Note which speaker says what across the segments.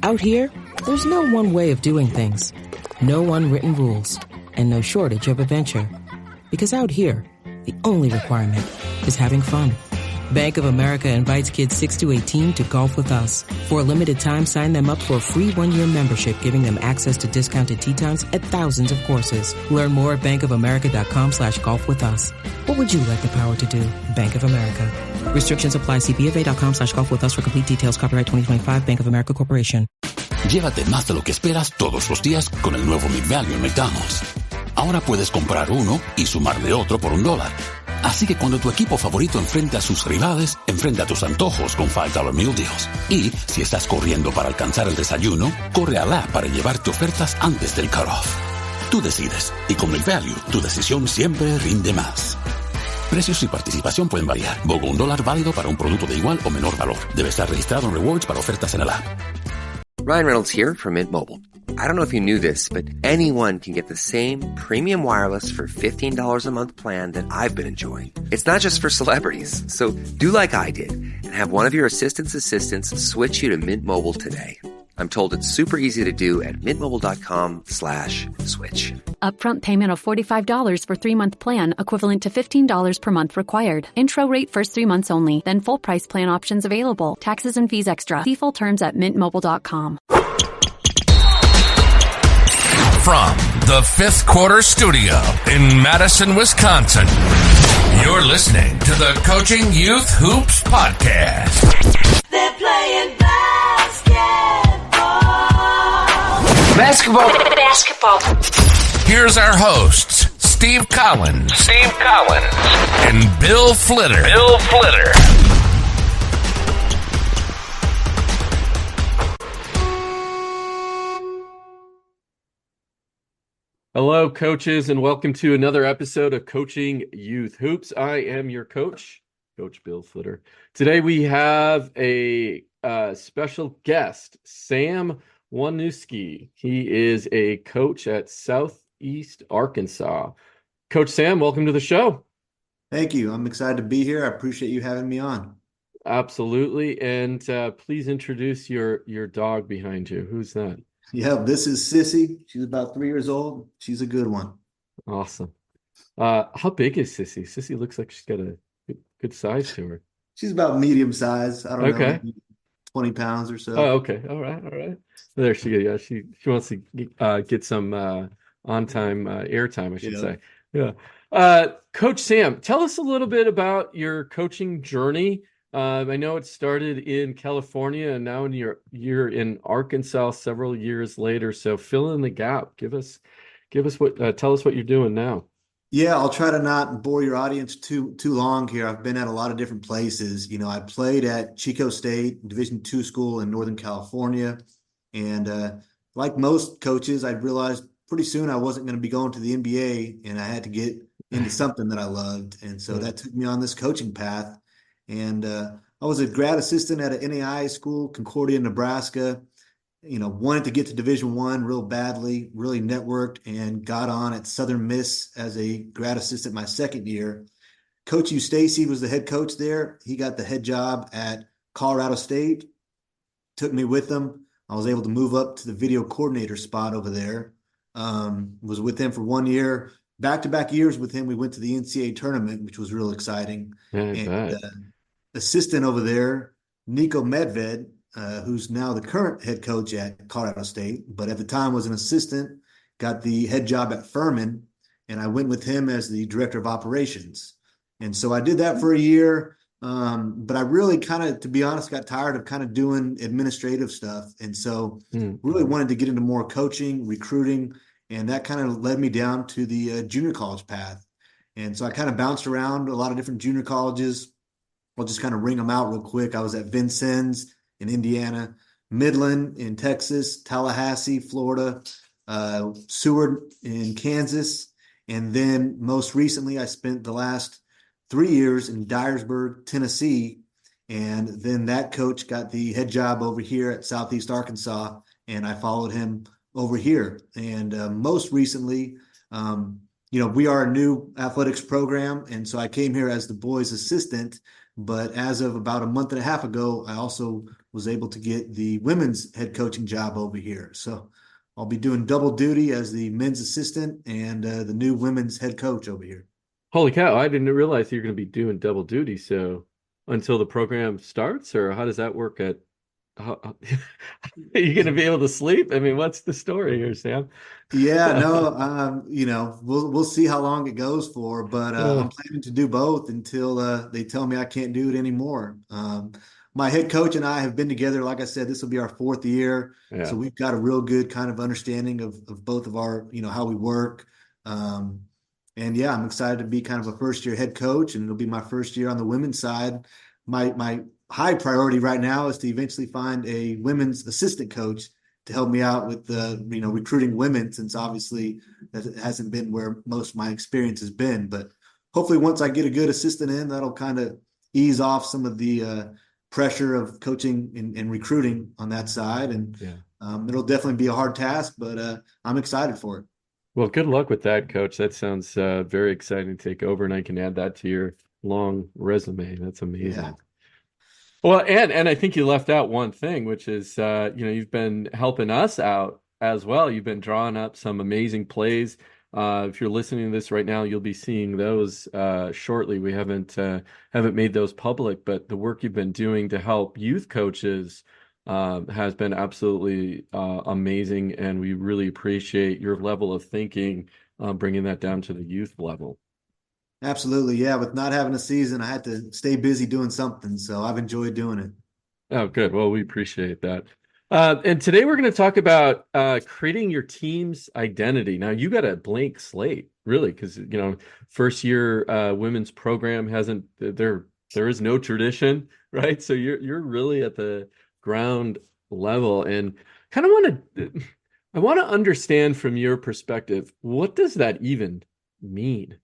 Speaker 1: Out here, there's no one way of doing things. No unwritten rules. And no shortage of adventure. Because out here, the only requirement is having fun. Bank of America invites kids 6 to 18 to golf with us. For a limited time, sign them up for a free 1-year membership, giving them access to discounted tee times at thousands of courses. Learn more at bankofamerica.com/golf with us. What would you like the power to do? Bank of America. Restrictions apply. See BofA.com/golf with us for complete details. Copyright 2025 Bank of America Corporation.
Speaker 2: Llévate más de lo que esperas todos los días con el nuevo McValue en McDonald's. Ahora puedes comprar uno y sumarle otro por $1. Así que cuando tu equipo favorito enfrente a sus rivales, enfrenta tus antojos con $5 Meal Deals. Y si estás corriendo para alcanzar el desayuno, corre a la para llevarte ofertas antes del cutoff. Tú decides, y con McValue, tu decisión siempre rinde más. Precios y participación pueden variar. BOGO $1 válido para un producto de igual o menor valor. Debe estar registrado en Rewards para ofertas en el app.
Speaker 3: Ryan Reynolds here from Mint Mobile. I don't know if you knew this, but anyone can get the same premium wireless for $15 a month plan that I've been enjoying. It's not just for celebrities. So do like I did and have one of your assistant's assistants switch you to Mint Mobile today. I'm told it's super easy to do at mintmobile.com/switch.
Speaker 4: Upfront payment of $45 for 3-month plan, equivalent to $15 per month required. Intro rate first 3 months only, then full price plan options available. Taxes and fees extra. See full terms at mintmobile.com.
Speaker 5: From the Fifth Quarter Studio in Madison, Wisconsin, you're listening to the Coaching Youth Hoops Podcast.
Speaker 6: They're playing
Speaker 5: Basketball. Here's our hosts, Steve Collins. And Bill Flitter.
Speaker 7: Hello, coaches, and welcome to another episode of Coaching Youth Hoops. I am your coach, Coach Bill Flitter. Today we have a special guest, Sam Waniewski. He is a coach at Southeast Arkansas. Coach Sam, welcome to the show.
Speaker 8: Thank you. I'm excited to be here. I appreciate you having me on.
Speaker 7: Absolutely. And please introduce your dog behind you. Who's that?
Speaker 8: Yeah, this is Sissy. She's about 3 years old. She's a good one.
Speaker 7: Awesome. How big is Sissy? Sissy looks like she's got a good size to her.
Speaker 8: She's about medium size. I don't know, 20 pounds or so.
Speaker 7: Oh, okay. All right. There she goes. Yeah, she wants to get some on-time airtime, I should say. Yeah. Coach Sam, tell us a little bit about your coaching journey. I know it started in California, and now you're in Arkansas several years later. So fill in the gap. Tell us what you're doing now.
Speaker 8: Yeah, I'll try to not bore your audience too long here. I've been at a lot of different places. You know, I played at Chico State, Division II school in Northern California. And like most coaches, I realized pretty soon I wasn't going to be going to the NBA, and I had to get into something that I loved. And so that took me on this coaching path. And I was a grad assistant at an NAI school, Concordia, Nebraska. You know, wanted to get to Division I real badly, really networked, and got on at Southern Miss as a grad assistant my second year. Coach Hugh Stacy was the head coach there. He got the head job at Colorado State, took me with him. I was able to move up to the video coordinator spot over there. Was with him for 1 year. Back-to-back years with him, we went to the NCAA tournament, which was real exciting. Assistant over there, Nico Medved, who's now the current head coach at Colorado State, but at the time was an assistant, got the head job at Furman, and I went with him as the director of operations. And so I did that for a year, but I really kind of, to be honest, got tired of kind of doing administrative stuff. And so really wanted to get into more coaching, recruiting, and that kind of led me down to the junior college path. And so I kind of bounced around a lot of different junior colleges. I'll just kind of ring them out real quick. I was at Vincennes in Indiana, Midland in Texas, Tallahassee, Florida, Seward in Kansas. And then most recently, I spent the last 3 years in Dyersburg, Tennessee. And then that coach got the head job over here at Southeast Arkansas, and I followed him over here. And most recently, we are a new athletics program. And so I came here as the boys' assistant But as of about a month and a half ago, I also was able to get the women's head coaching job over here. So I'll be doing double duty as the men's assistant and the new women's head coach over here.
Speaker 7: Holy cow, I didn't realize you're going to be doing double duty. So until the program starts, or how does that work are you going to be able to sleep? I mean, what's the story here, Sam?
Speaker 8: Yeah, no, we'll see how long it goes for, but I'm planning to do both until they tell me I can't do it anymore. My head coach and I have been together, like I said, this will be our 4th year.
Speaker 7: Yeah.
Speaker 8: So we've got a real good kind of understanding of both of our, how we work. And yeah, I'm excited to be kind of a first-year head coach, and it'll be my first year on the women's side. My high priority right now is to eventually find a women's assistant coach to help me out with recruiting women, since obviously that hasn't been where most of my experience has been. But hopefully once I get a good assistant in, that'll kind of ease off some of the pressure of coaching and recruiting on that side. And it'll definitely be a hard task, but I'm excited for it.
Speaker 7: Well, good luck with that, Coach. That sounds very exciting to take over, and I can add that to your long resume. That's amazing. Yeah. Well, and I think you left out one thing, which is, you've been helping us out as well. You've been drawing up some amazing plays. If you're listening to this right now, you'll be seeing those shortly. We haven't made those public, but the work you've been doing to help youth coaches has been absolutely amazing, and we really appreciate your level of thinking, bringing that down to the youth level.
Speaker 8: Absolutely. Yeah. With not having a season, I had to stay busy doing something. So I've enjoyed doing it.
Speaker 7: Oh, good. Well, we appreciate that. And today we're going to talk about creating your team's identity. Now, you got a blank slate, really, because, first year women's program there is no tradition, right? So you're really at the ground level, and kind of I want to understand from your perspective, what does that even mean?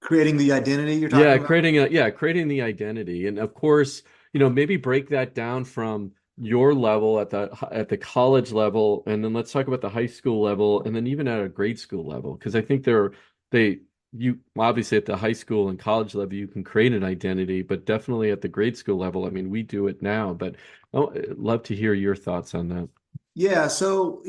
Speaker 8: Creating the identity you're talking about?
Speaker 7: Creating the identity. And of course, maybe break that down from your level at the college level, and then let's talk about the high school level, and then even at a grade school level, because I think you obviously at the high school and college level you can create an identity, but definitely at the grade school level, I mean, we do it now, but I'd love to hear your thoughts on that.
Speaker 8: Yeah, so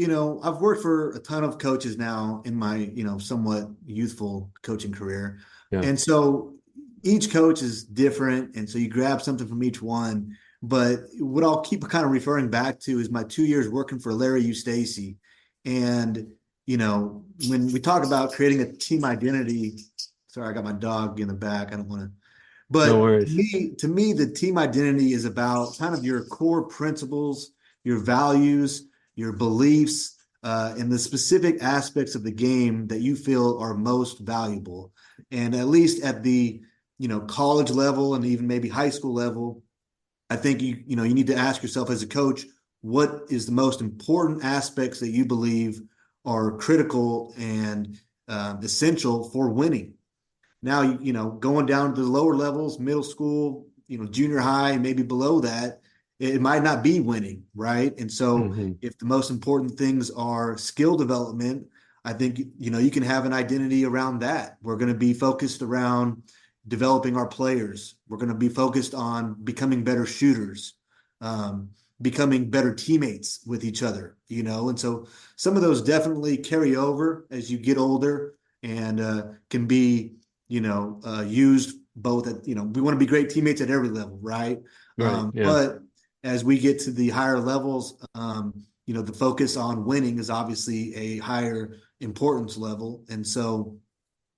Speaker 8: I've worked for a ton of coaches now in my somewhat youthful coaching career. Yeah. And so each coach is different, and so you grab something from each one. But what I'll keep kind of referring back to is my 2 years working for Larry Eustace. And, when we talk about creating a team identity, sorry, I got my dog in the back. I don't want to, but no worries. To me, the team identity is about kind of your core principles, your values, your beliefs, and the specific aspects of the game that you feel are most valuable. And at least at the, college level and even maybe high school level, I think you need to ask yourself as a coach, what is the most important aspects that you believe are critical and essential for winning? Now, going down to the lower levels, middle school, junior high, maybe below that, it might not be winning, right? And so if the most important things are skill development, I think, you can have an identity around that. We're going to be focused around developing our players. We're going to be focused on becoming better shooters, becoming better teammates with each other, and so some of those definitely carry over as you get older and can be, used both at, we want to be great teammates at every level, right? Yeah. But as we get to the higher levels, the focus on winning is obviously a higher importance level. And so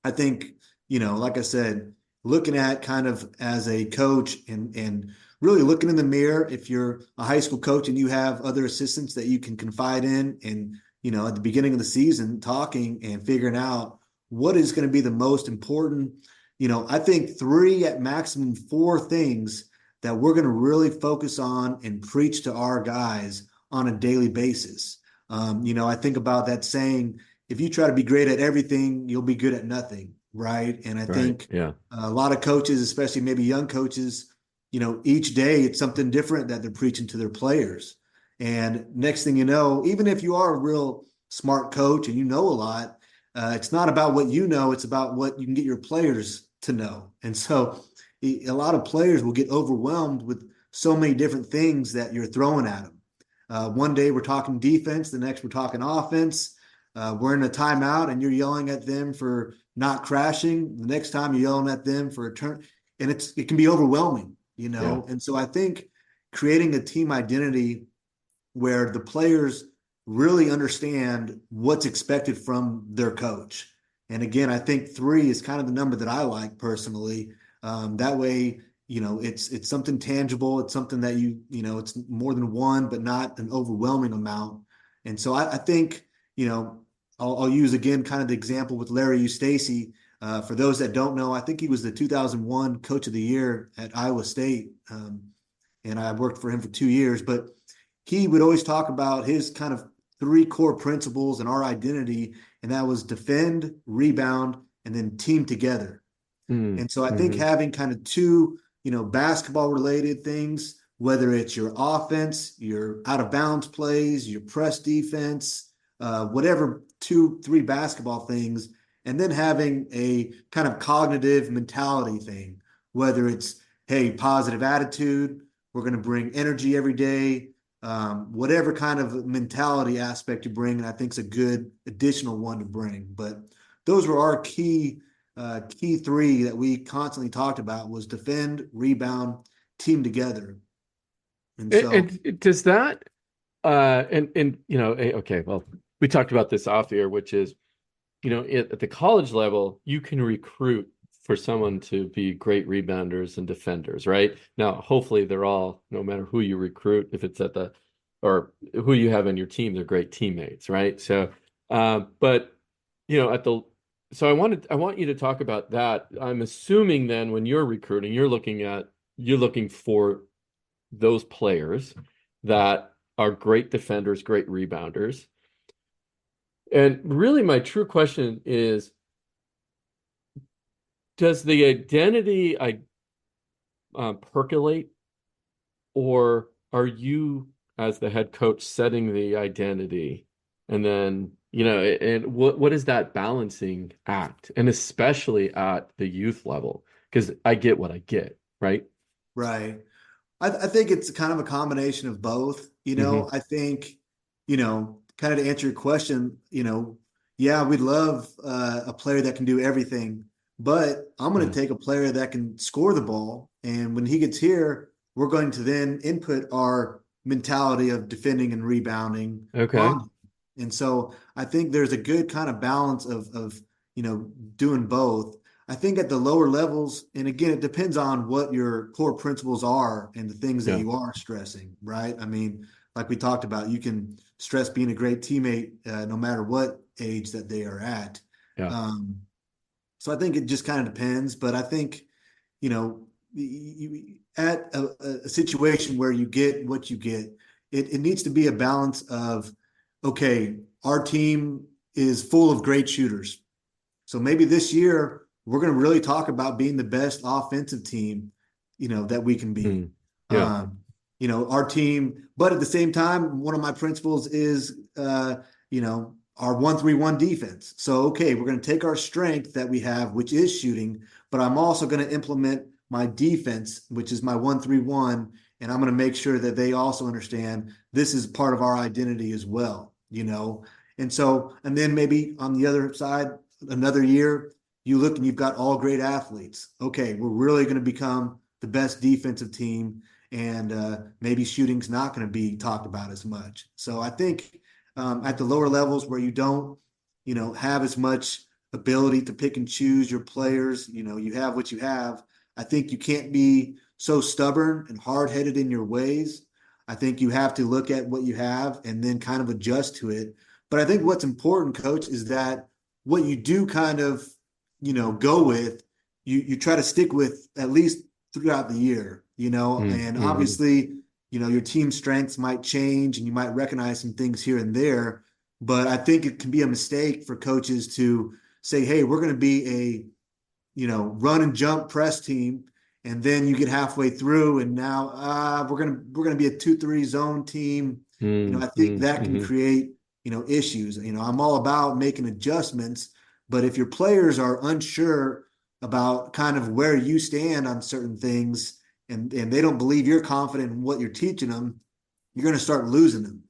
Speaker 8: I think, like I said, looking at kind of as a coach and really looking in the mirror, if you're a high school coach and you have other assistants that you can confide in and, at the beginning of the season, talking and figuring out what is going to be the most important, I think 3 at maximum 4 things that we're going to really focus on and preach to our guys on a daily basis. I think about that saying, if you try to be great at everything, you'll be good at nothing. Right. And I think a lot of coaches, especially maybe young coaches, each day it's something different that they're preaching to their players. And next thing you know, even if you are a real smart coach and a lot, it's not about what it's about what you can get your players to know. And so a lot of players will get overwhelmed with so many different things that you're throwing at them. One day we're talking defense, the next we're talking offense. We're in a timeout and you're yelling at them for not crashing. The next time you're yelling at them for a turn, and it can be overwhelming, you know?
Speaker 7: Yeah.
Speaker 8: And so I think creating a team identity where the players really understand what's expected from their coach. And again, I think 3 is kind of the number that I like personally. That way, you know, it's something tangible. It's something that it's more than 1, but not an overwhelming amount. And so I think, you know, I'll use again kind of the example with Larry Eustace. For those that don't know, I think he was the 2001 Coach of the Year at Iowa State, and I worked for him for 2 years. But he would always talk about his kind of 3 core principles and our identity, and that was defend, rebound, and then team together. And so I think having kind of 2, basketball related things, whether it's your offense, your out of bounds plays, your press defense, whatever 2, 3 basketball things, and then having a kind of cognitive mentality thing, whether it's, hey, positive attitude, we're going to bring energy every day, whatever kind of mentality aspect you bring, and I think is a good additional one to bring. But those were our key 3 that we constantly talked about was defend, rebound, team together. And so
Speaker 7: does that okay, well, we talked about this off air, which is, at the college level, you can recruit for someone to be great rebounders and defenders, right? Now, hopefully they're all, no matter who you recruit, if it's or who you have on your team, they're great teammates, right? So, but, so I want you to talk about that. I'm assuming then when you're recruiting, you're looking for those players that are great defenders, great rebounders. And really my true question is, does the identity percolate, or are you as the head coach setting the identity? And then, and what is that balancing act? And especially at the youth level, because I get what I get, right?
Speaker 8: Right. I think it's kind of a combination of both. I think, kind of to answer your question, yeah, we'd love a player that can do everything, but I'm going to take a player that can score the ball. And when he gets here, we're going to then input our mentality of defending and rebounding.
Speaker 7: Okay.
Speaker 8: And so I think there's a good kind of balance of doing both. I think at the lower levels, and again, it depends on what your core principles are and the things that you are stressing, right? I mean, like we talked about, you can stress being a great teammate no matter what age that they are at.
Speaker 7: Yeah.
Speaker 8: So I think it just kind of depends. But I think, at a situation where you get what you get, it needs to be a balance of, okay, our team is full of great shooters. So maybe this year we're going to really talk about being the best offensive team, that we can be. Our team, but at the same time, one of my principles is, our 1-3-1 defense. So, okay, we're going to take our strength that we have, which is shooting, but I'm also going to implement my defense, which is my 1-3-1, and I'm going to make sure that they also understand this is part of our identity as well, And so, and then maybe on the other side, another year, you look and you've got all great athletes. Okay, we're really going to become the best defensive team, and maybe shooting's not going to be talked about as much. So I think at the lower levels where you don't, have as much ability to pick and choose your players, you have what you have. I think you can't be so stubborn and hard-headed in your ways. I think you have to look at what you have and then kind of adjust to it. But I think what's important, Coach, is that what you do kind of, go with, you try to stick with at least throughout the year, and obviously, your team strengths might change and you might recognize some things here and there. But I think it can be a mistake for coaches to say, hey, we're going to be a, run and jump press team. And then you get halfway through and now we're going to be a 2-3 zone team. I think that can create, issues. I'm all about making adjustments, but if your players are unsure about kind of where you stand on certain things, and they don't believe you're confident in what you're teaching them, you're going to start losing them,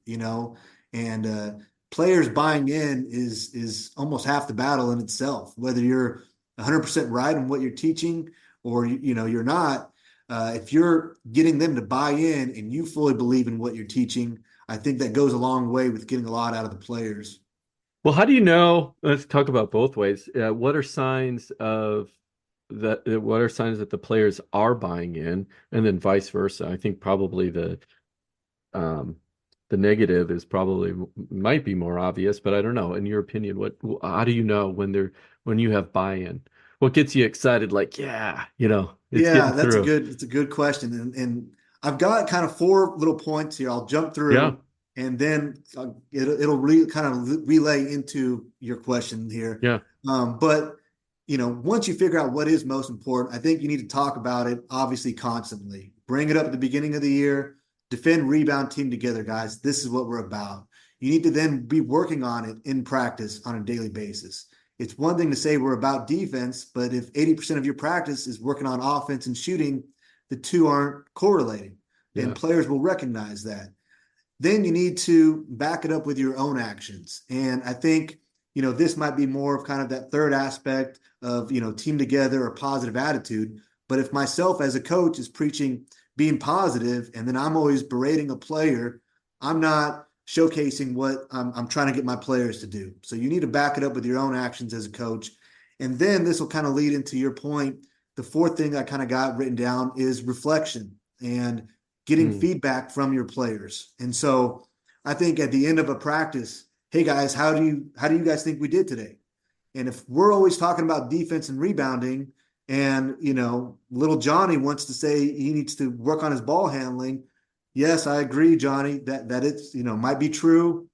Speaker 8: and players buying in is almost half the battle in itself, whether you're 100% right in what you're teaching or you're not. If you're getting them to buy in and you fully believe in what you're teaching, I think that goes a long way with getting a lot out of the players.
Speaker 7: Well, how do you know? Let's talk about both ways. What are signs that the players are buying in, and then vice versa? I think probably um, the negative is probably might be more obvious, but I don't know. In your opinion, how do you know when you have buy-in? What gets you excited? Like, yeah, it's
Speaker 8: Yeah,
Speaker 7: getting through.
Speaker 8: it's a good question. And I've got kind of four little points here. I'll jump
Speaker 7: Yeah,
Speaker 8: through and then it'll kind of relay into your question here.
Speaker 7: yeah,
Speaker 8: But once you figure out what is most important, I think you need to talk about it obviously constantly. Bring it up at the beginning of the year, defend, rebound, team together, guys. This is what we're about. You need to then be working on it in practice on a daily basis. It's one thing to say we're about defense, but if 80% of your practice is working on offense and shooting, the two aren't correlating, and
Speaker 7: yeah.
Speaker 8: players will recognize that. Then you need to back it up with your own actions. And I think, this might be more of kind of that third aspect of, team together or positive attitude. But if myself as a coach is preaching being positive and then I'm always berating a player, I'm not showcasing what I'm trying to get my players to do. So you need to back it up with your own actions as a coach. And then this will kind of lead into your point. The fourth thing I kind of got written down is reflection and getting feedback from your players. And so I think at the end of a practice, hey guys, how do you guys think we did today? And if we're always talking about defense and rebounding, and little Johnny wants to say he needs to work on his ball handling, yes, I agree, Johnny, that it's might be true,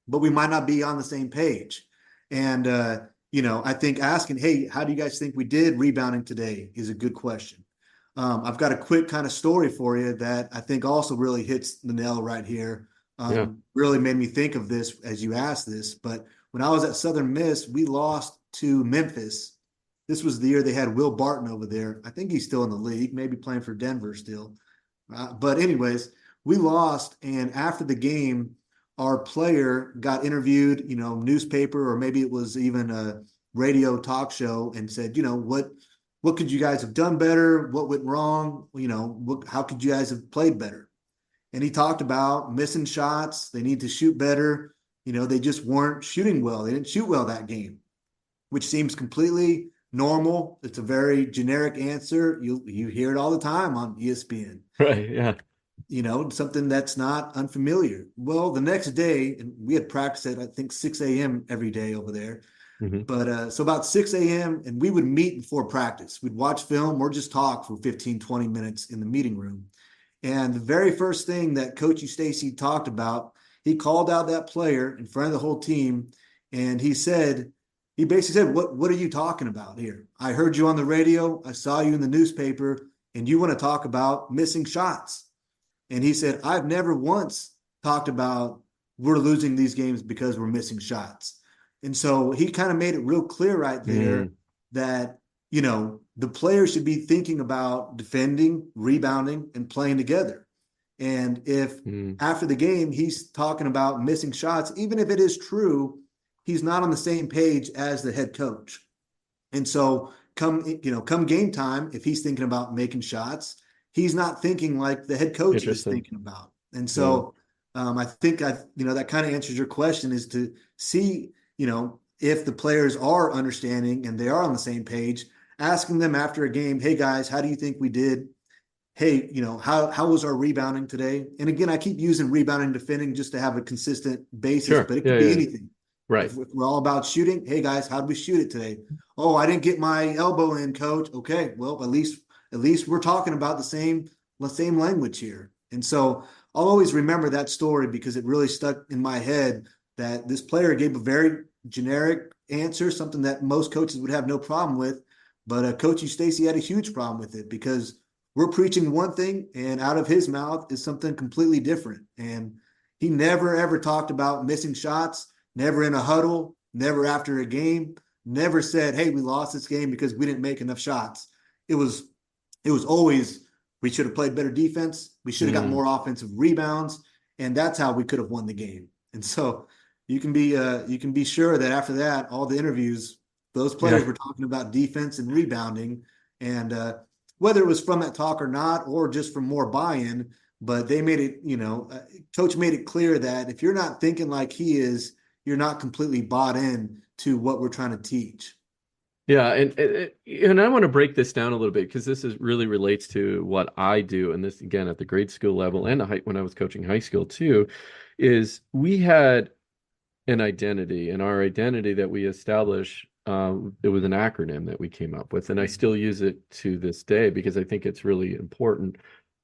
Speaker 8: but we might not be on the same page. And I think asking, hey, how do you guys think we did rebounding today is a good question. I've got a quick kind of story for you that I think also really hits the nail right here. Really made me think of this as you asked this. But when I was at Southern Miss, we lost to Memphis. This was the year they had Will Barton over there. I think he's still in the league, maybe playing for Denver still. But anyways, we lost. And after the game, our player got interviewed, newspaper, or maybe it was even a radio talk show, and said, what could you guys have done better? What went wrong? How could you guys have played better? And he talked about missing shots. They need to shoot better. They just weren't shooting well. They didn't shoot well that game, which seems completely normal. It's a very generic answer. You hear it all the time on ESPN.
Speaker 7: Right. Yeah.
Speaker 8: Something that's not unfamiliar. Well, the next day, and we had practice at, I think, 6 a.m. every day over there.
Speaker 7: Mm-hmm.
Speaker 8: But so about 6 a.m., and we would meet before practice. We'd watch film or just talk for 15, 20 minutes in the meeting room. And the very first thing that Coach Stacy talked about, he called out that player in front of the whole team, and he basically said, what are you talking about here? I heard you on the radio. I saw you in the newspaper, and you want to talk about missing shots. And he said, I've never once talked about we're losing these games because we're missing shots. And so he kind of made it real clear right there that, the players should be thinking about defending, rebounding, and playing together. And if after the game he's talking about missing shots, even if it is true, he's not on the same page as the head coach. And so come game time, if he's thinking about making shots, he's not thinking like the head coach is thinking about. And so I think that kind of answers your question, is to see, if the players are understanding and they are on the same page, asking them after a game, hey guys, how do you think we did? Hey, how was our rebounding today? And again, I keep using rebounding, defending just to have a consistent basis, but it could be anything.
Speaker 7: Right.
Speaker 8: If we're all about shooting, hey guys, how did we shoot it today? Oh, I didn't get my elbow in, coach. Okay, well, at least we're talking about the same language here. And so I'll always remember that story because it really stuck in my head that this player gave a very generic answer, something that most coaches would have no problem with. But Coach Stacy had a huge problem with it because we're preaching one thing and out of his mouth is something completely different. And he never, ever talked about missing shots, never in a huddle, never after a game. never said, hey, we lost this game because we didn't make enough shots. It was always, we should have played better defense. We should have got more offensive rebounds. And that's how we could have won the game. And so you can be sure that after that, all the interviews, those players were talking about defense and rebounding. And whether it was from that talk or not, or just from more buy-in, but they made it, Coach made it clear that if you're not thinking like he is, you're not completely bought in to what we're trying to teach.
Speaker 7: Yeah, and I want to break this down a little bit because this really relates to what I do, and this again at the grade school level and when I was coaching high school too, is we had an identity, and our identity that we established, it was an acronym that we came up with, and I still use it to this day because I think it's really important.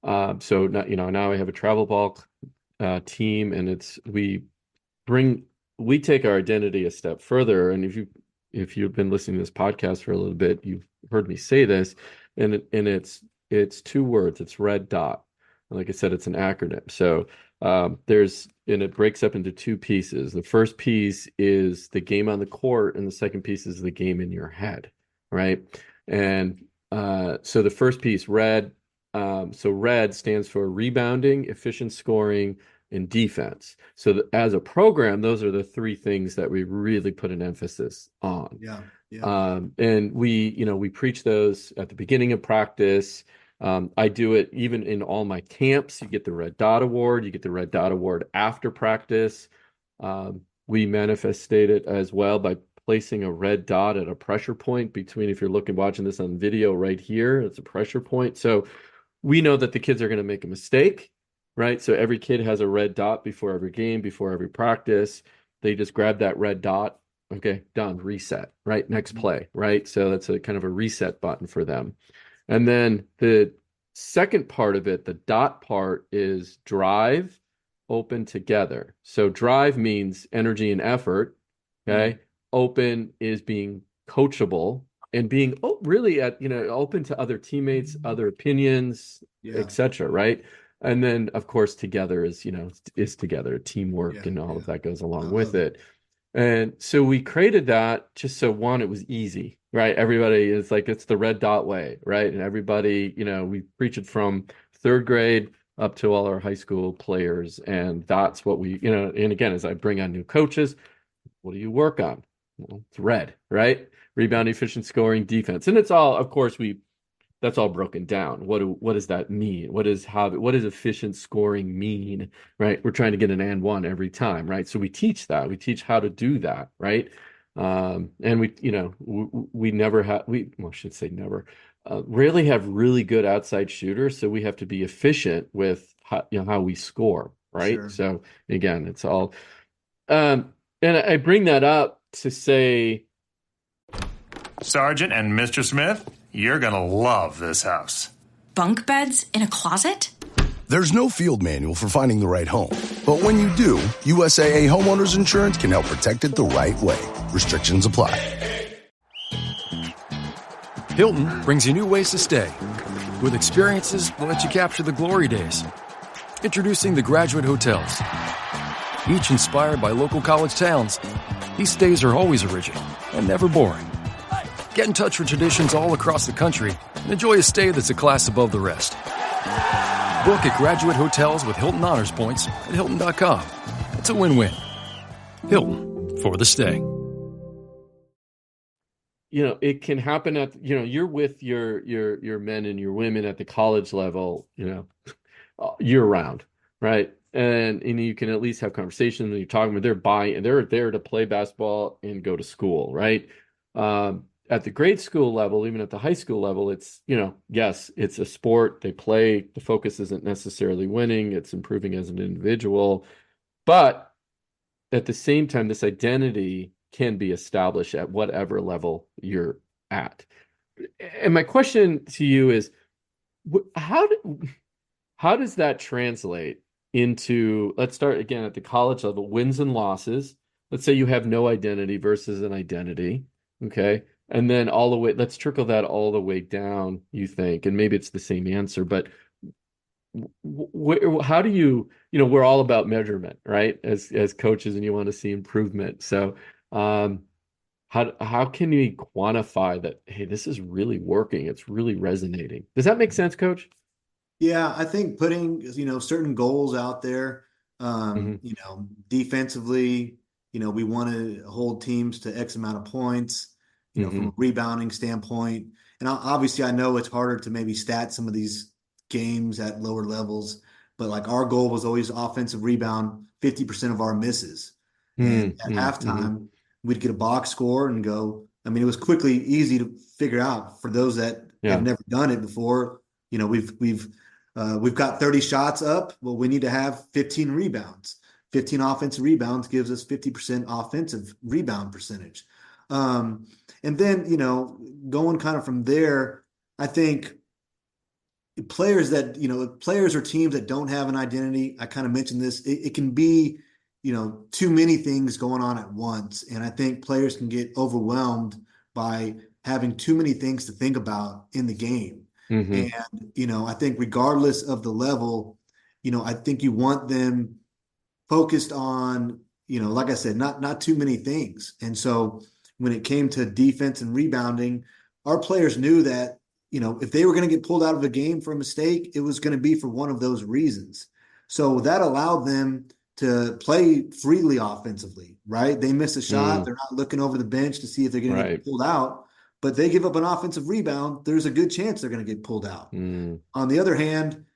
Speaker 7: So now I have a travel ball team, and we take our identity a step further. And if you've been listening to this podcast for a little bit, you've heard me say this, and it's two words. It's red dot. And like I said, it's an acronym. So and it breaks up into two pieces. The first piece is the game on the court, and the second piece is the game in your head, right? And so the first piece, red. So red stands for rebounding, efficient scoring, and defense. So as a program, those are the three things that we really put an emphasis on.
Speaker 8: Yeah.
Speaker 7: And we preach those at the beginning of practice. I do it even in all my camps. You get the Red Dot Award. You get the Red Dot Award after practice. We manifestate it as well by placing a red dot at a pressure point between, if you're watching this on video right here, it's a pressure point. So we know that the kids are going to make a mistake, right? So every kid has a red dot before every game, before every practice. They just grab that red dot. Okay, done, reset, right? Next play, right? So that's a kind of a reset button for them. And then the second part of it, the dot part, is drive, open, together. So drive means energy and effort, okay? Open is being coachable and being really open to other teammates, other opinions, etc., right? And then, of course, together is together, teamwork, and all of that goes along with it. And so we created that just so, one, it was easy, right? Everybody is like, it's the red dot way, right? And everybody, we preach it from third grade up to all our high school players. And that's what we, and again, as I bring on new coaches, what do you work on? Well, it's red, right? Rebound, efficient scoring, defense. And it's all, of course, that's all broken down. What does that mean? What does efficient scoring mean, right? We're trying to get an and one every time, right? So we teach that. We teach how to do that, right? And we never have, I should say never, rarely have really good outside shooters. So we have to be efficient with how we score, right? Sure. So again, it's all, and I bring that up to say,
Speaker 9: Sergeant and Mr. Smith, you're going to love this house.
Speaker 10: Bunk beds in a closet?
Speaker 11: There's no field manual for finding the right home. But when you do, USAA Homeowners Insurance can help protect it the right way. Restrictions apply.
Speaker 12: Hilton brings you new ways to stay. With experiences that let you capture the glory days. Introducing the Graduate Hotels. Each inspired by local college towns, these stays are always original and never boring. Get in touch with traditions all across the country and enjoy a stay that's a class above the rest. Book at Graduate Hotels with Hilton Honors Points at Hilton.com. It's a win-win. Hilton, for the stay.
Speaker 7: It can happen at, you're with your men and your women at the college level, year round, right? And you can at least have conversations when you're talking with they're there to play basketball and go to school, right? At the grade school level, even at the high school level, it's, yes, it's a sport. They play. The focus isn't necessarily winning. It's improving as an individual. But at the same time, this identity can be established at whatever level you're at. And my question to you is, how does that translate into, let's start again at the college level, wins and losses. Let's say you have no identity versus an identity. Okay. And then all the way, let's trickle that all the way down, you think, and maybe it's the same answer, but how do you, we're all about measurement, right? As coaches, and you want to see improvement. So how how can we quantify that, hey, this is really working, it's really resonating? Does that make sense, Coach?
Speaker 8: Yeah, I think putting, certain goals out there,
Speaker 7: Hmm.
Speaker 8: defensively, we want to hold teams to X amount of points, from a
Speaker 7: Hmm.
Speaker 8: rebounding standpoint. And obviously, I know it's harder to maybe stat some of these games at lower levels, but like our goal was always offensive rebound, 50% of our misses. And at
Speaker 7: Hmm.
Speaker 8: halftime, we'd get a box score and go. I mean, it was quickly easy to figure out for those that have
Speaker 7: Yeah.
Speaker 8: never done it before. We've got 30 shots up. Well, we need to have 15 rebounds. 15 offensive rebounds gives us 50% offensive rebound percentage. And then, going kind of from there, I think players or teams that don't have an identity, I kind of mentioned this, it can be, too many things going on at once. And I think players can get overwhelmed by having too many things to think about in the game.
Speaker 7: Hmm.
Speaker 8: And, I think regardless of the level, I think you want them focused on, like I said, not too many things. And so when it came to defense and rebounding, our players knew that, if they were going to get pulled out of a game for a mistake, it was going to be for one of those reasons. So that allowed them to play freely offensively, right? They miss a shot,
Speaker 7: Mm.
Speaker 8: they're not looking over the bench to see if they're going to get
Speaker 7: Right.
Speaker 8: pulled out, but they give up an offensive rebound, there's a good chance they're going to get pulled out.
Speaker 7: Mm.
Speaker 8: On the other hand,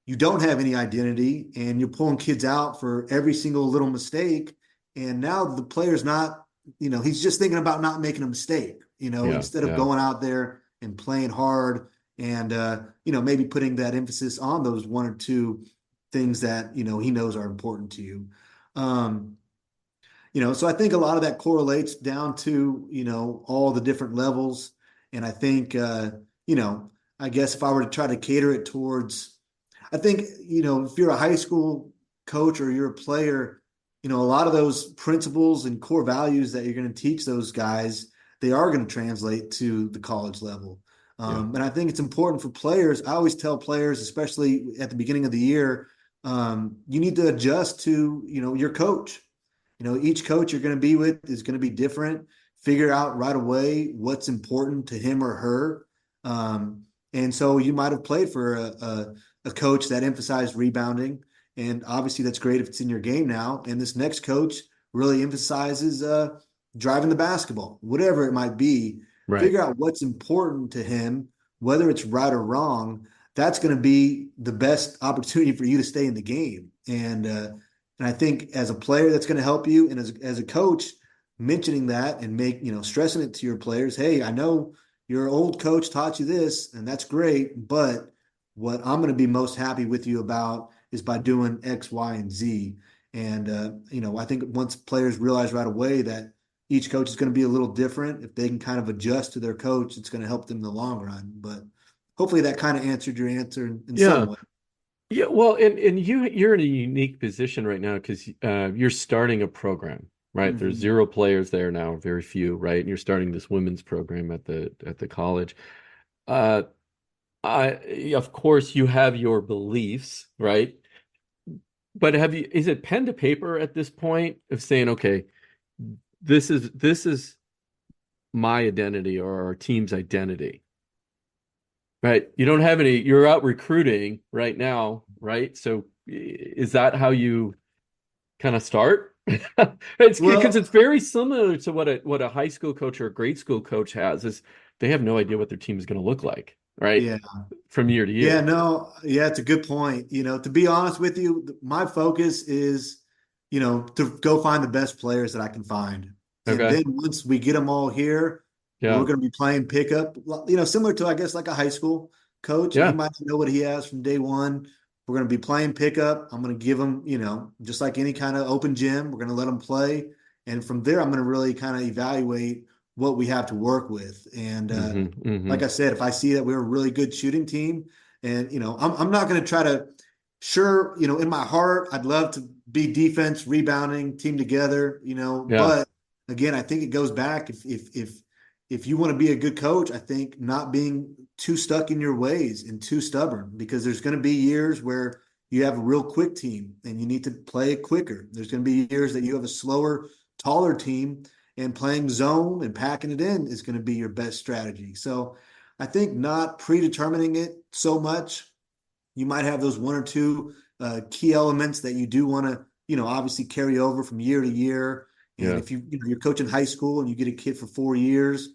Speaker 8: you don't have any identity and you're pulling kids out for every single little mistake. And now the player's not, he's just thinking about not making a mistake,
Speaker 7: Yeah.
Speaker 8: instead of
Speaker 7: Yeah.
Speaker 8: going out there and playing hard and, maybe putting that emphasis on those one or two things that, he knows are important to you. Um, so I think a lot of that correlates down to, all the different levels. And I think, I guess if I were to try to cater it towards, I think, if you're a high school coach or you're a player, a lot of those principles and core values that you're going to teach those guys, they are going to translate to the college level.
Speaker 7: Yeah.
Speaker 8: And I think it's important for players. I always tell players, especially at the beginning of the year, you need to adjust to, your coach. Each coach you're going to be with is going to be different. Figure out right away what's important to him or her. And so you might have played for a coach that emphasized rebounding. And obviously that's great if it's in your game now. And this next coach really emphasizes driving the basketball, whatever it might be.
Speaker 7: Right.
Speaker 8: Figure out what's important to him, whether it's right or wrong. That's going to be the best opportunity for you to stay in the game. And I think as a player, that's going to help you. And as a coach, mentioning that and stressing it to your players. Hey, I know your old coach taught you this, and that's great. But what I'm going to be most happy with you about is by doing X, Y, and Z. And, I think once players realize right away that each coach is going to be a little different, if they can kind of adjust to their coach, it's going to help them in the long run. But hopefully that kind of answered your answer in some
Speaker 7: Yeah.
Speaker 8: way.
Speaker 7: Yeah. Well, and you're in a unique position right now because you're starting a program, right? There's
Speaker 8: Mm-hmm.
Speaker 7: 0 players there now, very few, right? And you're starting this women's program at the college. Uh, I of course you have your beliefs, right? But is it pen to paper at this point of saying, okay, this is my identity or our team's identity, right? You don't have any, you're out recruiting right now, right? So is that how you kind of start? It's because
Speaker 8: Well,
Speaker 7: it's very similar to what a high school coach or a grade school coach has is they have no idea what their team is going to look like, right?
Speaker 8: yeah.
Speaker 7: From year to
Speaker 8: Yeah,
Speaker 7: year.
Speaker 8: no, yeah, it's a good point. To be honest with you, my focus is, to go find the best players that I can find. And
Speaker 7: Okay.
Speaker 8: then once we get them all here, we're
Speaker 7: Yeah.
Speaker 8: going to be playing pickup, similar to, I guess, like a high school coach. He
Speaker 7: Yeah.
Speaker 8: might know what he has from day one. We're going to be playing pickup. I'm going to give him, just like any kind of open gym, we're going to let them play. And from there, I'm going to really kind of evaluate what we have to work with. And
Speaker 7: Hmm.
Speaker 8: like
Speaker 7: Hmm.
Speaker 8: I said, if I see that we're a really good shooting team, and I'm not going to try to. Sure, in my heart, I'd love to be defense, rebounding, team together.
Speaker 7: Yeah.
Speaker 8: But again, I think it goes back. If you want to be a good coach, I think not being too stuck in your ways and too stubborn, because there's going to be years where you have a real quick team and you need to play it quicker. There's going to be years that you have a slower, taller team and playing zone and packing it in is going to be your best strategy. So I think not predetermining it so much. You might have those one or two key elements that you do want to, obviously carry over from year to year. And if you're coaching high school and you get a kid for 4 years,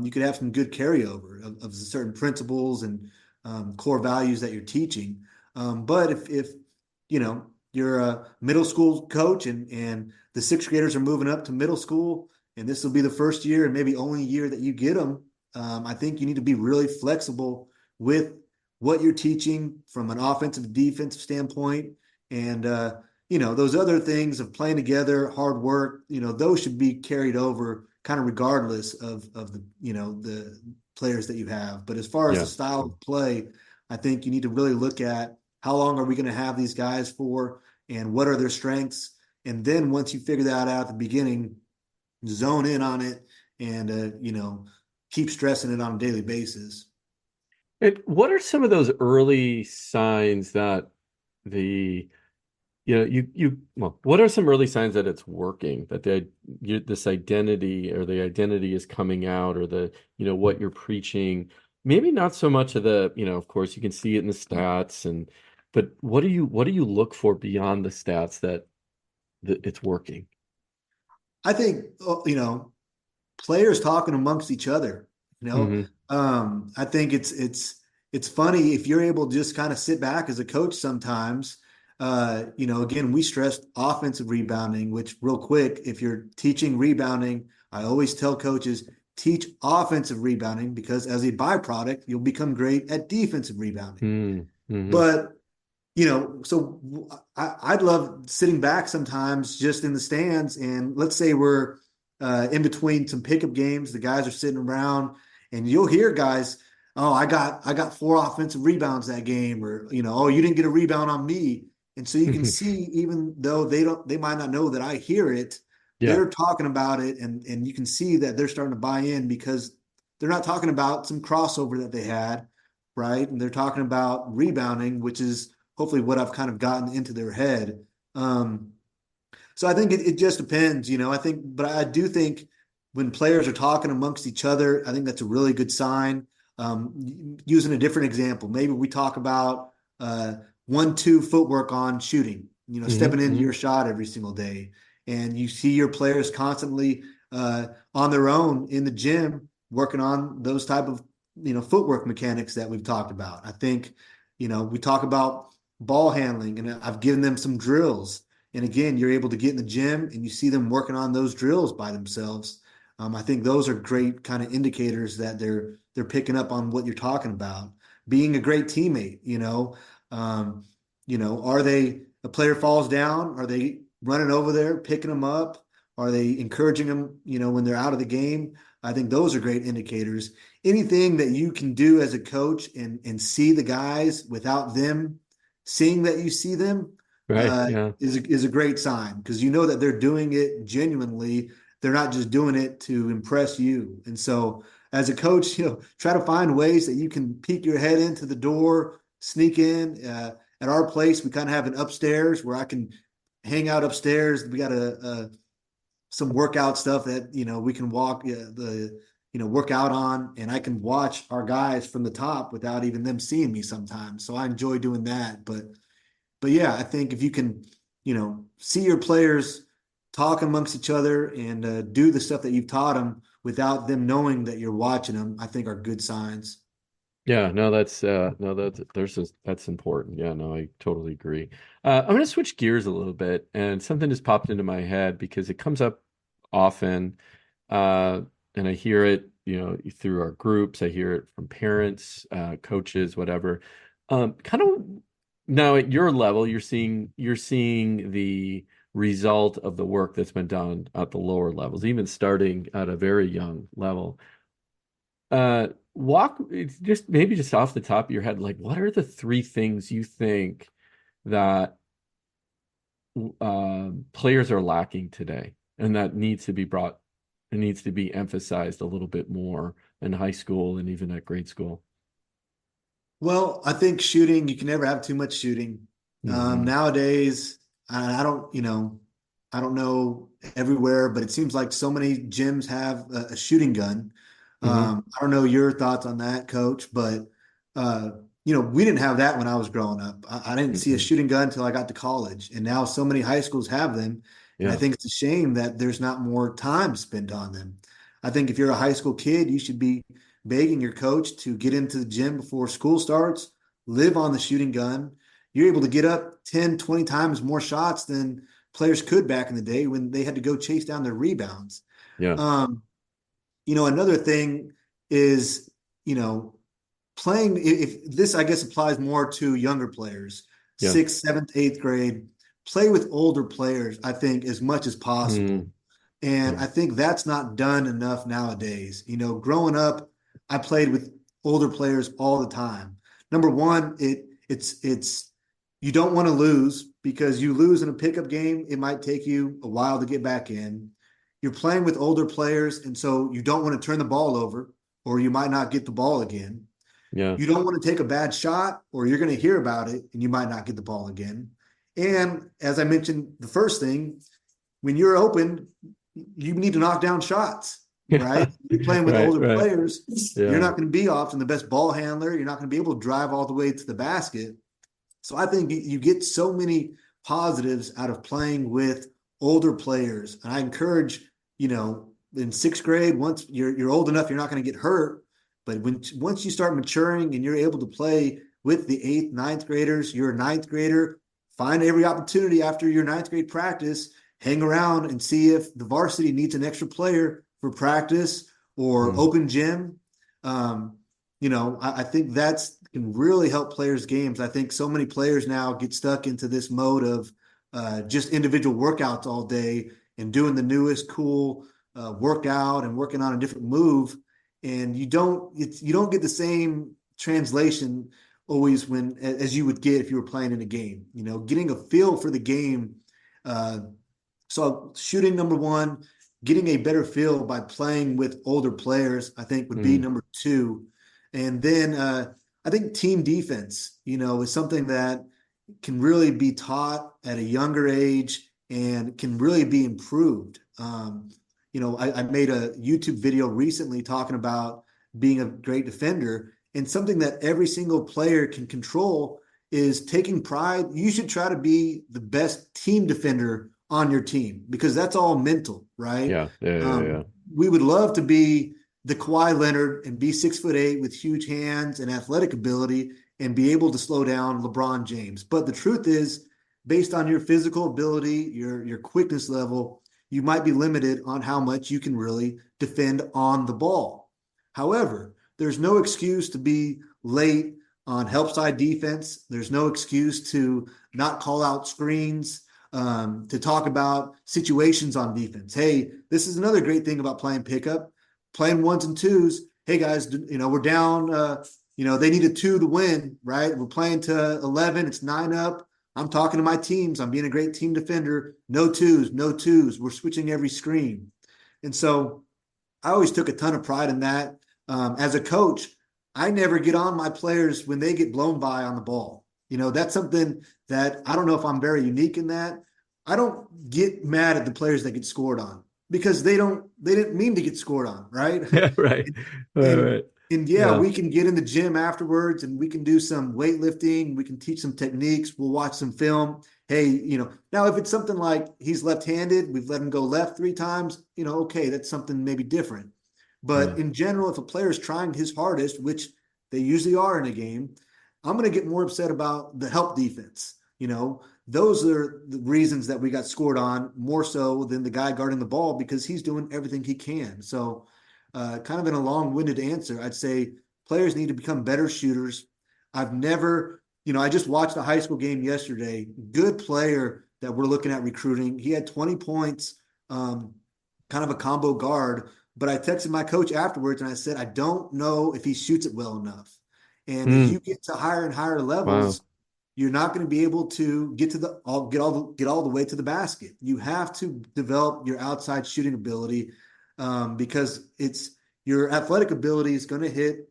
Speaker 8: you could have some good carryover of certain principles and core values that you're teaching. But if you're a middle school coach and the sixth graders are moving up to middle school, and this will be the first year and maybe only year that you get them, I think you need to be really flexible with what you're teaching from an offensive, defensive standpoint. And, those other things of playing together, hard work, those should be carried over kind of regardless of the players that you have. But as far as the style of play, I think you need to really look at how long are we going to have these guys for and what are their strengths. And then once you figure that out at the beginning, zone in on it and, keep stressing it on a daily basis.
Speaker 7: What are some of those early signs that what are some early signs that it's working, that this identity or the identity is coming out, or what you're preaching? Maybe not so much of of course you can see it in the stats, but what do you look for beyond the stats that it's working?
Speaker 8: I think, players talking amongst each other, I think it's funny if you're able to just kind of sit back as a coach sometimes. Again, we stressed offensive rebounding, which real quick, if you're teaching rebounding, I always tell coaches, teach offensive rebounding because as a byproduct, you'll become great at defensive rebounding. But, so I'd love sitting back sometimes just in the stands. And let's say we're in between some pickup games, the guys are sitting around and you'll hear guys, oh, I got 4 offensive rebounds that game, or, oh, you didn't get a rebound on me. And so you can see, even though they might not know that I hear it, they're talking about it, and you can see that they're starting to buy in because they're not talking about some crossover that they had, right? And they're talking about rebounding, which is hopefully what I've kind of gotten into their head. So I think it just depends, but I do think when players are talking amongst each other, I think that's a really good sign. Using a different example, maybe we talk about 1-2 footwork on shooting, stepping into your shot every single day. And you see your players constantly on their own in the gym working on those type of, footwork mechanics that we've talked about. I think, we talk about ball handling, and I've given them some drills. And again, you're able to get in the gym and you see them working on those drills by themselves. I think those are great kind of indicators that they're picking up on what you're talking about. Being a great teammate, are they, a player falls down, are they running over there, picking them up? Are they encouraging them, when they're out of the game? I think those are great indicators. Anything that you can do as a coach and see the guys without them seeing that you see them is a great sign, because that they're doing it genuinely. They're not just doing it to impress you. And so as a coach, try to find ways that you can peek your head into the door, sneak in. At our place, we kind of have an upstairs where I can hang out upstairs. We got some workout stuff that, we can work out on, and I can watch our guys from the top without even them seeing me sometimes. So I enjoy doing that. But yeah, I think if you can, see your players talk amongst each other and do the stuff that you've taught them without them knowing that you're watching them, I think are good signs.
Speaker 7: Yeah, no, that's important. Yeah, no, I totally agree. I'm going to switch gears a little bit, and something just popped into my head because it comes up often, and I hear it, through our groups. I hear it from parents, coaches, whatever. Kind of now at your level, you're seeing the result of the work that's been done at the lower levels, even starting at a very young level. Maybe just off the top of your head, like, what are the 3 things you think that players are lacking today, and that needs to be emphasized a little bit more in high school and even at grade school?
Speaker 8: Well, I think shooting, you can never have too much shooting. Nowadays, I don't, I don't know everywhere, but it seems like so many gyms have a shooting gun. I don't know your thoughts on that, Coach, but we didn't have that when I was growing up. I didn't see a shooting gun until I got to college, and now so many high schools have them. And I think it's a shame that there's not more time spent on them. I think if you're a high school kid, you should be begging your coach to get into the gym before school starts, live on the shooting gun. You're able to get up 10, 20 times more shots than players could back in the day when they had to go chase down their rebounds.
Speaker 7: Yeah.
Speaker 8: Another thing is, playing, if this, I guess, applies more to younger players, 6th, 7th, 8th grade, play with older players, I think, as much as possible. And I think that's not done enough nowadays. Growing up, I played with older players all the time. Number one, it's you don't want to lose, because you lose in a pickup game, it might take you a while to get back in. You're playing with older players, and so you don't want to turn the ball over, or you might not get the ball again.
Speaker 7: Yeah.
Speaker 8: You don't want to take a bad shot, or you're going to hear about it and you might not get the ball again. And as I mentioned, the first thing, when you're open, you need to knock down shots, right? You're playing with older players. You're not going to be often the best ball handler. You're not going to be able to drive all the way to the basket. So I think you get so many positives out of playing with older players. And I encourage, in 6th grade, once you're old enough, you're not going to get hurt. But once you start maturing and you're able to play with the 8th, 9th graders, you're a 9th grader, find every opportunity after your 9th grade practice, hang around and see if the varsity needs an extra player for practice or open gym. I think that's can really help players' games. I think so many players now get stuck into this mode of just individual workouts all day and doing the newest cool workout and working on a different move. And you don't get the same translation always as you would get if you were playing in a game. Getting a feel for the game. So shooting, number one, getting a better feel by playing with older players, I think would be number two. And then I think team defense, is something that can really be taught at a younger age and can really be improved. I made a YouTube video recently talking about being a great defender, and something that every single player can control is taking pride. You should try to be the best team defender on your team, because that's all mental, right?
Speaker 7: Yeah.
Speaker 8: We would love to be the Kawhi Leonard and be 6'8" with huge hands and athletic ability and be able to slow down LeBron James. But the truth is, based on your physical ability, your quickness level, you might be limited on how much you can really defend on the ball. However, there's no excuse to be late on help side defense. There's no excuse to not call out screens, to talk about situations on defense. Hey, this is another great thing about playing pickup. Playing ones and twos. Hey guys, we're down. They need a 2 to win, right? We're playing to 11. It's 9 up. I'm talking to my teams. I'm being a great team defender. No twos. We're switching every screen. And so I always took a ton of pride in that. As a coach, I never get on my players when they get blown by on the ball. That's something that I don't know if I'm very unique in that. I don't get mad at the players that get scored on, because they didn't mean to get scored on, right?
Speaker 7: Yeah, right. Right.
Speaker 8: And we can get in the gym afterwards and we can do some weightlifting. We can teach some techniques. We'll watch some film. Hey, now if it's something like he's left-handed, we've let him go left 3 times, okay, that's something maybe different. But in general, if a player is trying his hardest, which they usually are in a game, I'm going to get more upset about the help defense. Those are the reasons that we got scored on more so than the guy guarding the ball, because he's doing everything he can. So kind of in a long-winded answer, I'd say players need to become better shooters. I've never, I just watched a high school game yesterday. Good player that we're looking at recruiting. He had 20 points, kind of a combo guard. But I texted my coach afterwards and I said, I don't know if he shoots it well enough. And as you get to higher and higher levels, you're not going to be able to get to get all the way to the basket. You have to develop your outside shooting ability, because your athletic ability is going to hit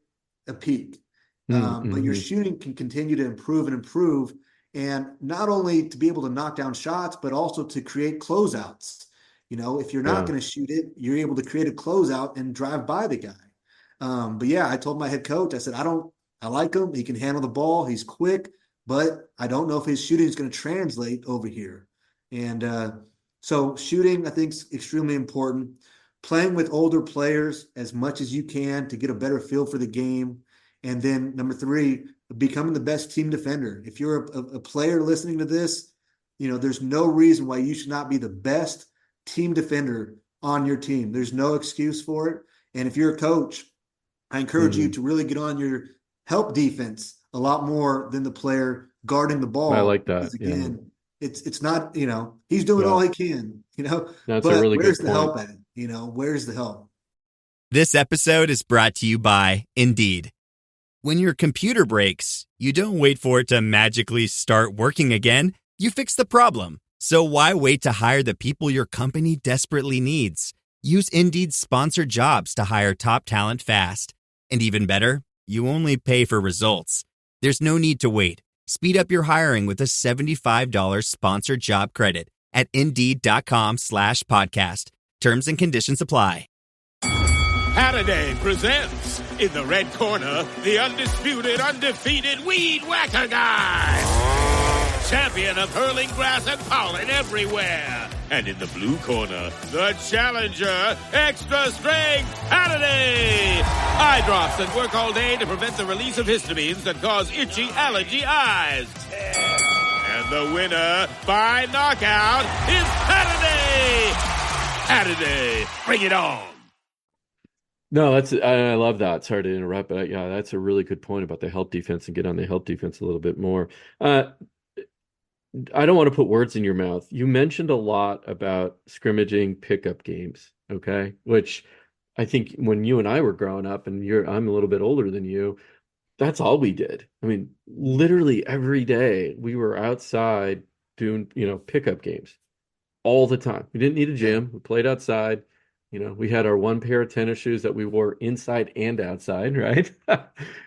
Speaker 8: a peak. But your shooting can continue to improve and improve. And not only to be able to knock down shots, but also to create closeouts. If you're not going to shoot it, you're able to create a closeout and drive by the guy. But yeah, I told my head coach, I said, I like him. He can handle the ball. He's quick, but I don't know if his shooting is going to translate over here. And so shooting, I think, is extremely important. Playing with older players as much as you can to get a better feel for the game. And then number 3, becoming the best team defender. If you're a player listening to this, there's no reason why you should not be the best team defender on your team. There's no excuse for it. And if you're a coach, I encourage you to really get on your help defense a lot more than the player guarding the ball.
Speaker 7: I like that.
Speaker 8: Because again, it's not, he's doing all he can,
Speaker 7: That's
Speaker 8: but
Speaker 7: a really
Speaker 8: where's
Speaker 7: good
Speaker 8: the
Speaker 7: point.
Speaker 8: help at? Where's the help?
Speaker 13: This episode is brought to you by Indeed. When your computer breaks, you don't wait for it to magically start working again. You fix the problem. So why wait to hire the people your company desperately needs? Use Indeed's sponsored jobs to hire top talent fast. And even better, you only pay for results. There's no need to wait. Speed up your hiring with a $75 sponsored job credit at Indeed.com/podcast. Terms and conditions apply.
Speaker 14: Halliday presents, in the red corner, the undisputed, undefeated Weed Whacker Guy. Champion of hurling grass and pollen everywhere. And in the blue corner, the challenger, extra strength Halliday. Eye drops that work all day to prevent the release of histamines that cause itchy allergy eyes. And the winner by knockout is Halliday. Halliday, bring it on.
Speaker 7: No, I love that. Sorry to interrupt, but yeah, that's a really good point about the help defense, and get on the help defense a little bit more. I don't want to put words in your mouth. You mentioned a lot about scrimmaging pickup games, okay? Which I think when you and I were growing up, and I'm a little bit older than you, that's all we did. I mean, literally every day we were outside doing, pickup games all the time. We didn't need a gym. We played outside. We had our one pair of tennis shoes that we wore inside and outside, right?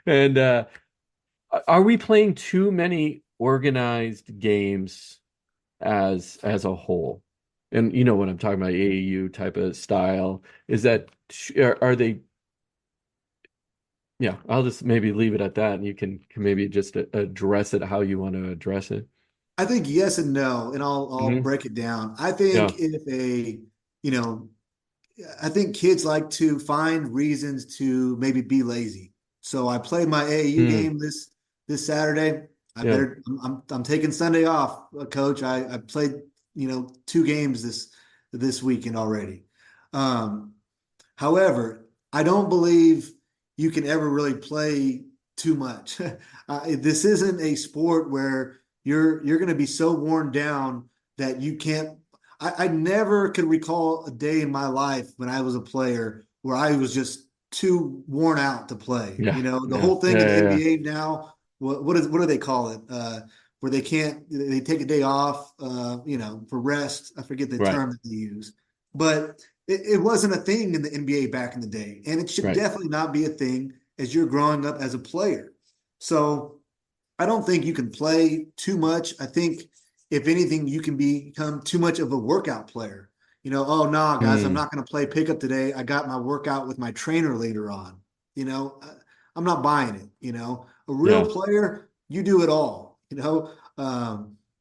Speaker 7: And are we playing too many organized games as a whole? And you know what I'm talking about, AAU type of style. Is that, are they? Yeah, I'll just maybe leave it at that, and you can maybe just address it how you want to address it.
Speaker 8: I think yes and no, and I'll break it down. I think I think kids like to find reasons to maybe be lazy. So I played my AAU game this Saturday. I'm taking Sunday off, Coach. I played 2 games this weekend already. However, I don't believe you can ever really play too much. This isn't a sport where you're going to be so worn down that you can't. I never could recall a day in my life when I was a player where I was just too worn out to play. The whole thing in the NBA now, what do they call it? Where they take a day off, for rest. I forget the term that they use, but it wasn't a thing in the NBA back in the day, and it should definitely not be a thing as you're growing up as a player. So I don't think you can play too much. I think, if anything, you can become too much of a workout player. Oh, no, guys, I'm not going to play pickup today. I got my workout with my trainer later on. I'm not buying it. A real player, you do it all.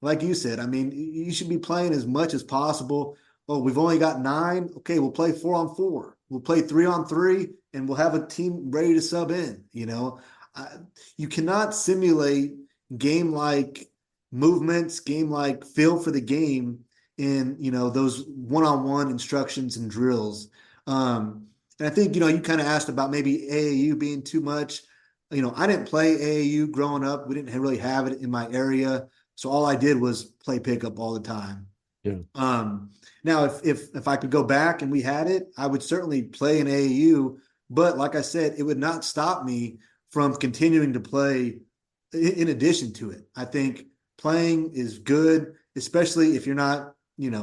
Speaker 8: Like you said, I mean, you should be playing as much as possible. Oh, we've only got 9. Okay, we'll play 4-on-4. We'll play 3-on-3, and we'll have a team ready to sub in. You cannot simulate game-like movements, game-like feel for the game in, those one-on-one instructions and drills. And I think, you kind of asked about maybe AAU being too much. I didn't play AAU growing up. We didn't really have it in my area. So all I did was play pickup all the time.
Speaker 7: Yeah.
Speaker 8: Now, if I could go back and we had it, I would certainly play in AAU. But like I said, it would not stop me from continuing to play in addition to it. I think playing is good, especially if you're not,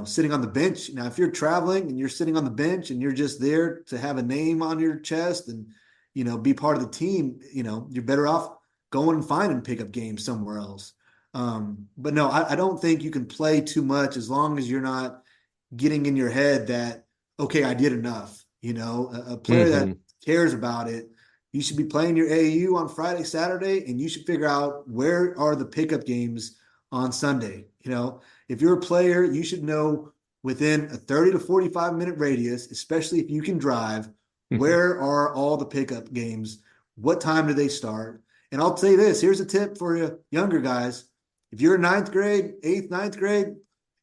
Speaker 8: sitting on the bench. Now, if you're traveling and you're sitting on the bench and you're just there to have a name on your chest and, be part of the team, you're better off going and finding pickup games somewhere else. But no, I don't think you can play too much as long as you're not getting in your head that, okay, I did enough. A player that cares about it, you should be playing your AAU on Friday, Saturday, and you should figure out where are the pickup games on Sunday. If you're a player, you should know within a 30 to 45 minute radius, especially if you can drive, where are all the pickup games? What time do they start? And I'll say this, here's a tip for you younger guys. If you're in ninth grade, ninth grade,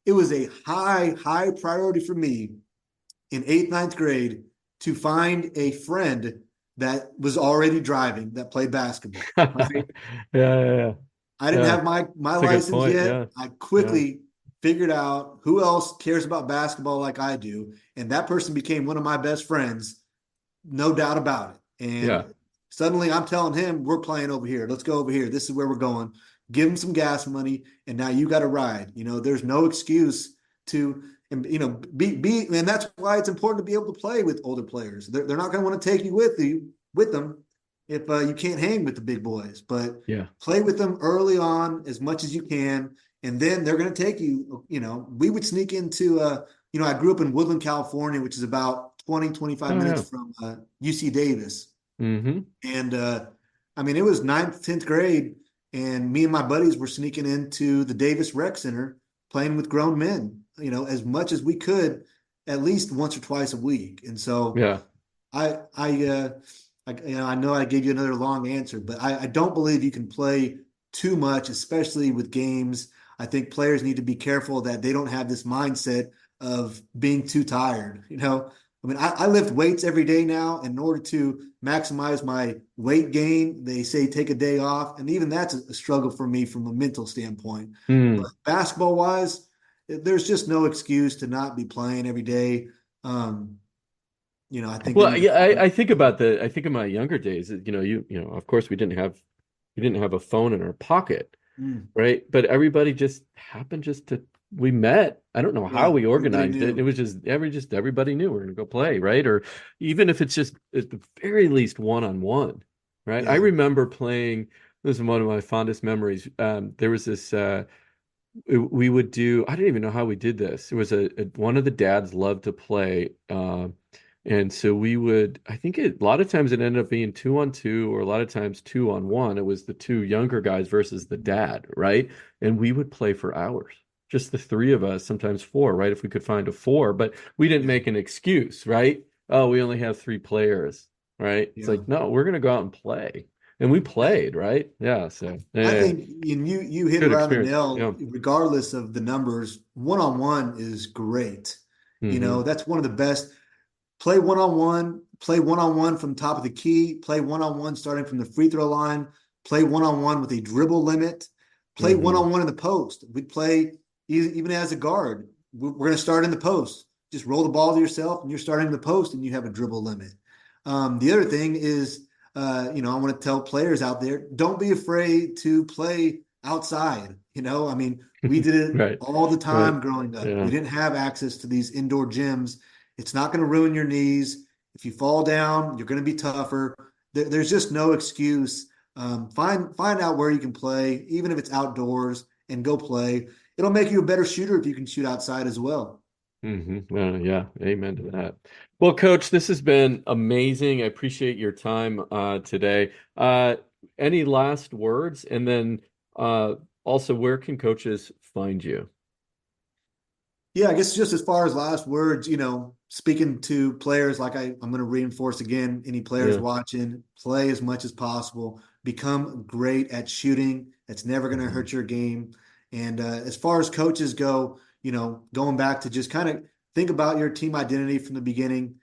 Speaker 8: it was a high priority for me in ninth grade to find a friend that was already driving that played basketball. Right?
Speaker 7: Yeah.
Speaker 8: I didn't have my license yet.
Speaker 7: Yeah.
Speaker 8: I quickly figured out who else cares about basketball like I do. And that person became one of my best friends, no doubt about it. And suddenly I'm telling him, we're playing over here. Let's go over here. This is where we're going. Give him some gas money. And now you got to ride. There's no excuse to, be, and that's why it's important to be able to play with older players. They're not going to want to take you with them if you can't hang with the big boys, but play with them early on as much as you can. And then they're going to take you, we would sneak into, I grew up in Woodland, California, which is about 25 minutes from UC Davis.
Speaker 7: Mm-hmm.
Speaker 8: And it was 9th, 10th grade. And me and my buddies were sneaking into the Davis Rec Center playing with grown men, as much as we could, at least once or twice a week. And so I know I gave you another long answer, but I don't believe you can play too much, especially with games. I think players need to be careful that they don't have this mindset of being too tired. I lift weights every day now. In order to maximize my weight gain, they say take a day off. And even that's a struggle for me from a mental standpoint. But basketball wise, there's just no excuse to not be playing every day. I think.
Speaker 7: Well, I think about I think of my younger days. Of course, we didn't have a phone in our pocket, right? But everybody just happened to. We met. I don't know how we organized it. It was just everybody knew we're going to go play, right? Or even if it's just at the very least one-on-one, right? Yeah. I remember playing. This is one of my fondest memories. There was this. We would do. I don't even know how we did this. It was one of the dads loved to play. And so we would, I think a lot of times it ended up being 2-on-2 or a lot of times 2-on-1. It was the two younger guys versus the dad, right? And we would play for hours, just the three of us, sometimes four, right? If we could find a four, but we didn't make an excuse, right? Oh, we only have three players, right? It's like, no, we're going to go out and play. And we played, right? Yeah. So
Speaker 8: I think you hit it right on the nail, regardless of the numbers. One-on-one is great.
Speaker 7: Mm-hmm.
Speaker 8: That's one of the best. Play one-on-one from top of the key, play one-on-one starting from the free throw line, play one-on-one with a dribble limit, play one-on-one in the post. We'd play even as a guard. We're going to start in the post. Just roll the ball to yourself and you're starting in the post and you have a dribble limit. The other thing is, I want to tell players out there, don't be afraid to play outside. We did it all the time growing up.
Speaker 7: Yeah.
Speaker 8: We didn't have access to these indoor gyms. It's not going to ruin your knees. If you fall down, you're going to be tougher. There's just no excuse. Find out where you can play, even if it's outdoors, and go play. It'll make you a better shooter if you can shoot outside as well.
Speaker 7: Yeah, amen to that. Well, Coach, this has been amazing. I appreciate your time today. Any last words? And then also, where can coaches find you?
Speaker 8: Yeah, I guess just as far as last words, speaking to players, like I'm going to reinforce again, any players watching, play as much as possible, become great at shooting. That's never going to hurt your game. And as far as coaches go, going back to just kind of think about your team identity from the beginning,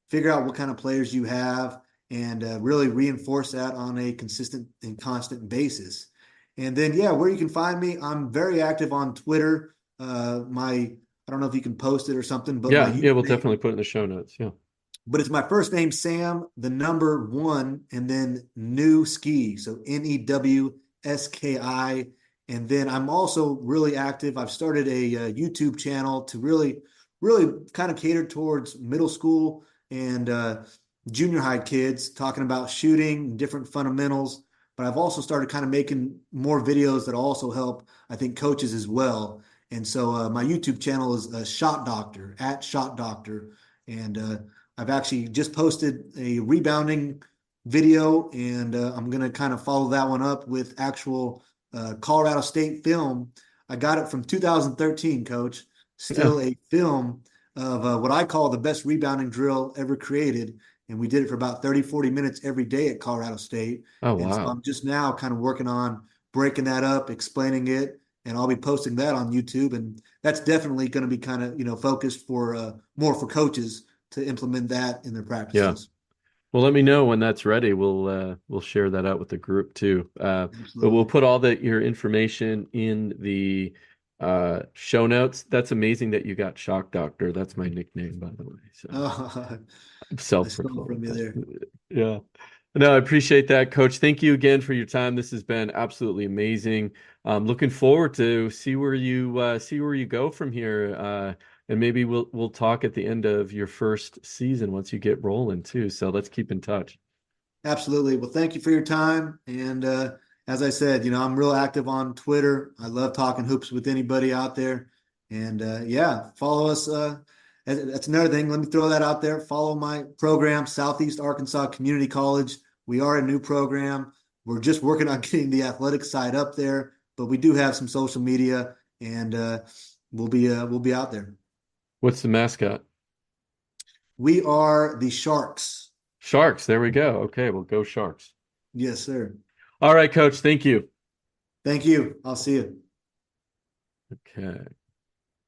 Speaker 8: figure out what kind of players you have, and really reinforce that on a consistent and constant basis. And then, where you can find me, I'm very active on Twitter. I don't know if you can post it or something, but
Speaker 7: we'll definitely put it in the show notes. Yeah.
Speaker 8: But it's my first name, Sam, the number 1, and then Newski. So Newski. And then I'm also really active. I've started a YouTube channel to really, really kind of cater towards middle school and junior high kids, talking about shooting, different fundamentals. but I've also started kind of making more videos that also help, I think, coaches as well. And so my YouTube channel is Shot Doctor, at Shot Doctor. And I've actually just posted a rebounding video, and I'm going to kind of follow that one up with actual Colorado State film. I got it from 2013, Coach. Still a film of what I call the best rebounding drill ever created. And we did it for about 30, 40 minutes every day at Colorado State.
Speaker 7: Oh, wow.
Speaker 8: And so I'm just now kind of working on breaking that up, explaining it, and I'll be posting that on YouTube. And that's definitely going to be kind of, focused for more for coaches to implement that in their practices.
Speaker 7: Yeah. Well, let me know when that's ready. We'll share that out with the group too. But we'll put all your information in the show notes. That's amazing that you got Shock Doctor. That's my nickname, by the way. So self-proclaimed. Yeah. No, I appreciate that, Coach. Thank you again for your time. This has been absolutely amazing. Looking forward to see where you go from here. And maybe we'll talk at the end of your first season once you get rolling too. So let's keep in touch.
Speaker 8: Absolutely. Well, thank you for your time. And as I said, I'm real active on Twitter. I love talking hoops with anybody out there. And follow us. That's another thing. Let me throw that out there. Follow my program, Southeast Arkansas Community College. We are a new program. We're just working on getting the athletic side up there, but we do have some social media, and we'll be out there.
Speaker 7: What's the mascot?
Speaker 8: We are the Sharks.
Speaker 7: Sharks. There we go. Okay, well, go Sharks.
Speaker 8: Yes, sir.
Speaker 7: All right, Coach. Thank you.
Speaker 8: Thank you. I'll see you.
Speaker 7: Okay.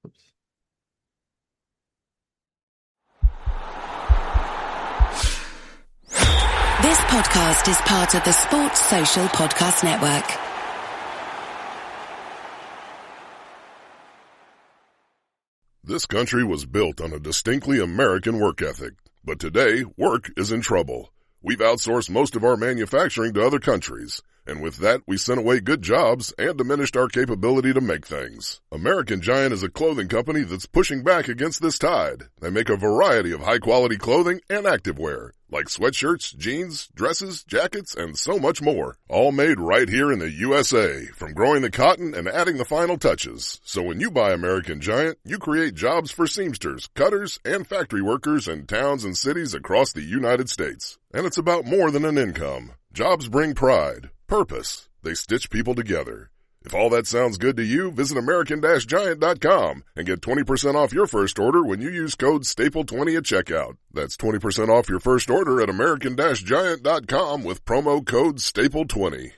Speaker 7: Oops.
Speaker 15: This podcast is part of the Sports Social Podcast Network.
Speaker 16: This country was built on a distinctly American work ethic, but today, work is in trouble. We've outsourced most of our manufacturing to other countries, and with that, we sent away good jobs and diminished our capability to make things. American Giant is a clothing company that's pushing back against this tide. They make a variety of high-quality clothing and activewear, like sweatshirts, jeans, dresses, jackets, and so much more. All made right here in the USA, from growing the cotton and adding the final touches. So when you buy American Giant, you create jobs for seamsters, cutters, and factory workers in towns and cities across the United States. And it's about more than an income. Jobs bring pride, purpose. They stitch people together. If all that sounds good to you, visit American-Giant.com and get 20% off your first order when you use code STAPLE20 at checkout. That's 20% off your first order at American-Giant.com with promo code STAPLE20.